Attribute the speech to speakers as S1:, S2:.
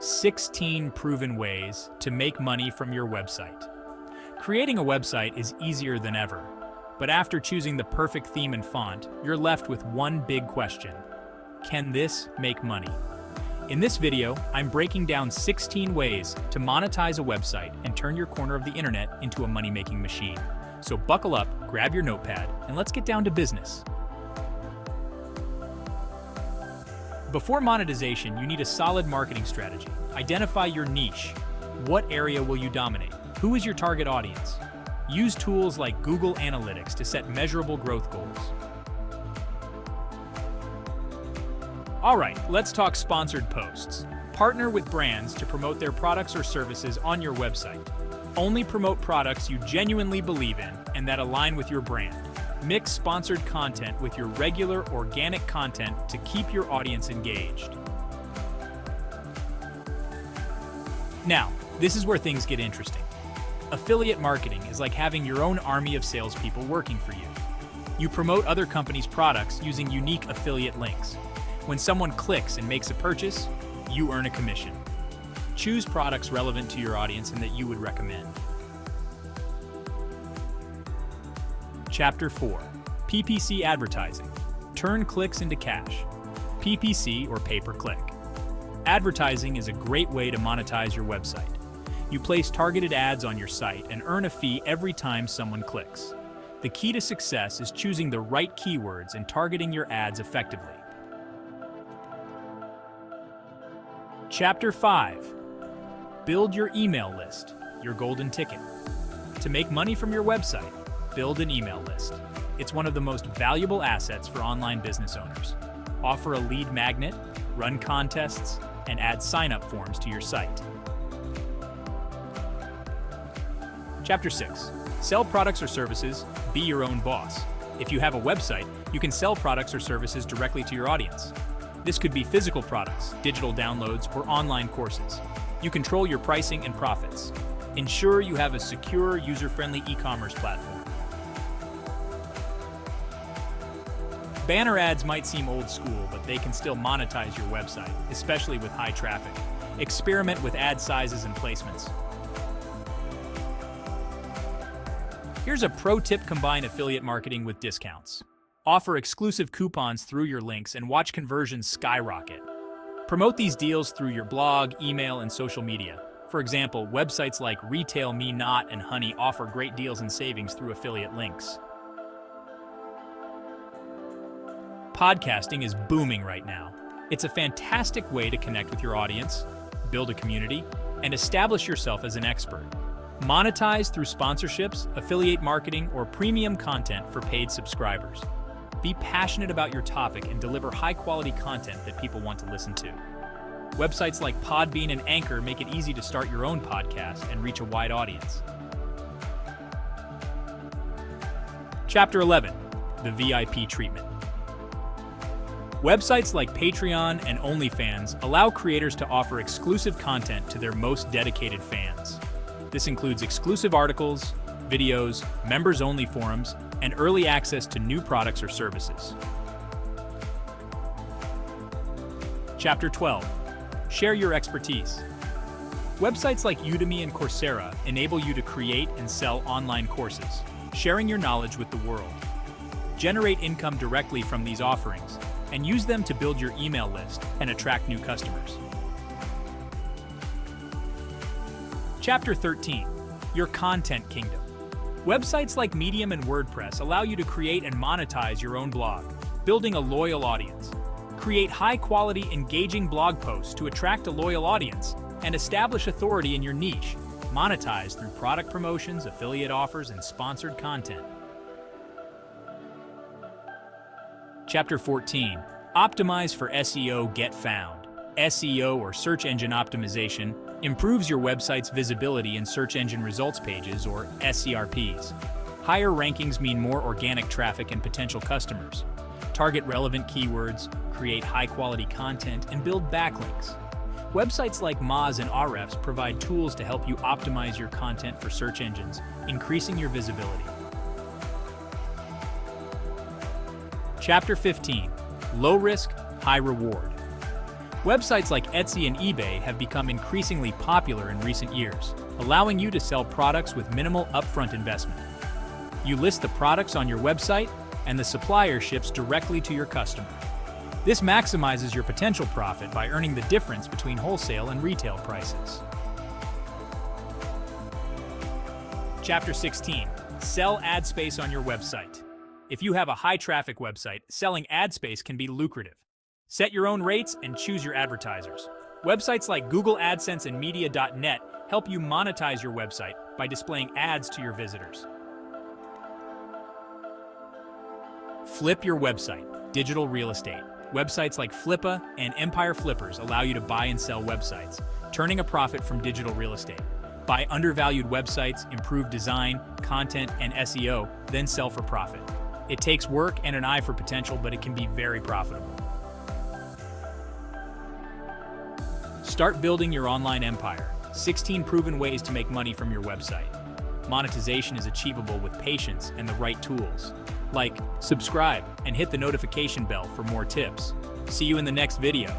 S1: 16 proven ways to make money from your website. Creating a website is easier than ever, but after choosing the perfect theme and font, you're left with one big question. Can this make money? In this video, I'm breaking down 16 ways to monetize a website and turn your corner of the internet into a money-making machine. So buckle up, grab your notepad, and let's get down to business. Before monetization, you need a solid marketing strategy. Identify your niche. What area will you dominate? Who is your target audience? Use tools like Google Analytics to set measurable growth goals. All right, let's talk sponsored posts. Partner with brands to promote their products or services on your website. Only promote products you genuinely believe in and that align with your brand. Mix sponsored content with your regular organic content to keep your audience engaged. Now, this is where things get interesting. Affiliate marketing is like having your own army of salespeople working for you. You promote other companies' products using unique affiliate links. When someone clicks and makes a purchase, you earn a commission. Choose products relevant to your audience and that you would recommend. Chapter 4. PPC Advertising. Turn clicks into cash. PPC, or pay-per-click. Advertising is a great way to monetize your website. You place targeted ads on your site and earn a fee every time someone clicks. The key to success is choosing the right keywords and targeting your ads effectively. Chapter 5. Build your email list, your golden ticket. To make money from your website, build an email list. It's one of the most valuable assets for online business owners. Offer a lead magnet, run contests, and add sign-up forms to your site. Chapter 6. Sell products or services, be your own boss. If you have a website, you can sell products or services directly to your audience. This could be physical products, digital downloads, or online courses. You control your pricing and profits. Ensure you have a secure, user-friendly e-commerce platform. Banner ads might seem old school, but they can still monetize your website, especially with high traffic. Experiment with ad sizes and placements. Here's a pro tip: combine affiliate marketing with discounts. Offer exclusive coupons through your links and watch conversions skyrocket. Promote these deals through your blog, email, and social media. For example, websites like Retail Me Not and Honey offer great deals and savings through affiliate links. Podcasting is booming right now. It's a fantastic way to connect with your audience, build a community, and establish yourself as an expert. Monetize through sponsorships, affiliate marketing, or premium content for paid subscribers. Be passionate about your topic and deliver high-quality content that people want to listen to. Websites like Podbean and Anchor make it easy to start your own podcast and reach a wide audience. Chapter 11. The VIP treatment. Websites like Patreon and OnlyFans allow creators to offer exclusive content to their most dedicated fans. This includes exclusive articles, videos, members-only forums, and early access to new products or services. Chapter 12. Share your expertise. Websites like Udemy and Coursera enable you to create and sell online courses, sharing your knowledge with the world. Generate income directly from these offerings, and use them to build your email list and attract new customers. Chapter 13. Your content kingdom. Websites like Medium and WordPress allow you to create and monetize your own blog, building a loyal audience. Create high-quality, engaging blog posts to attract a loyal audience and establish authority in your niche. Monetize through product promotions, affiliate offers, and sponsored content. Chapter 14. Optimize for SEO. Get found. SEO, or search engine optimization, improves your website's visibility in search engine results pages, or SERPs. Higher rankings mean more organic traffic and potential customers. Target relevant keywords, create high-quality content, and build backlinks. Websites like Moz and Ahrefs provide tools to help you optimize your content for search engines, increasing your visibility. Chapter 15. Low risk, high reward. Websites like Etsy and eBay have become increasingly popular in recent years, allowing you to sell products with minimal upfront investment. You list the products on your website, and the supplier ships directly to your customer. This maximizes your potential profit by earning the difference between wholesale and retail prices. Chapter 16. Sell ad space on your website. If you have a high-traffic website, selling ad space can be lucrative. Set your own rates and choose your advertisers. Websites like Google AdSense and Media.net help you monetize your website by displaying ads to your visitors. Flip your website. Digital real estate. Websites like Flippa and Empire Flippers allow you to buy and sell websites, turning a profit from digital real estate. Buy undervalued websites, improve design, content, and SEO, then sell for profit. It takes work and an eye for potential, but it can be very profitable. Start building your online empire. 16 proven ways to make money from your website. Monetization is achievable with patience and the right tools. Like, subscribe, and hit the notification bell for more tips. See you in the next video.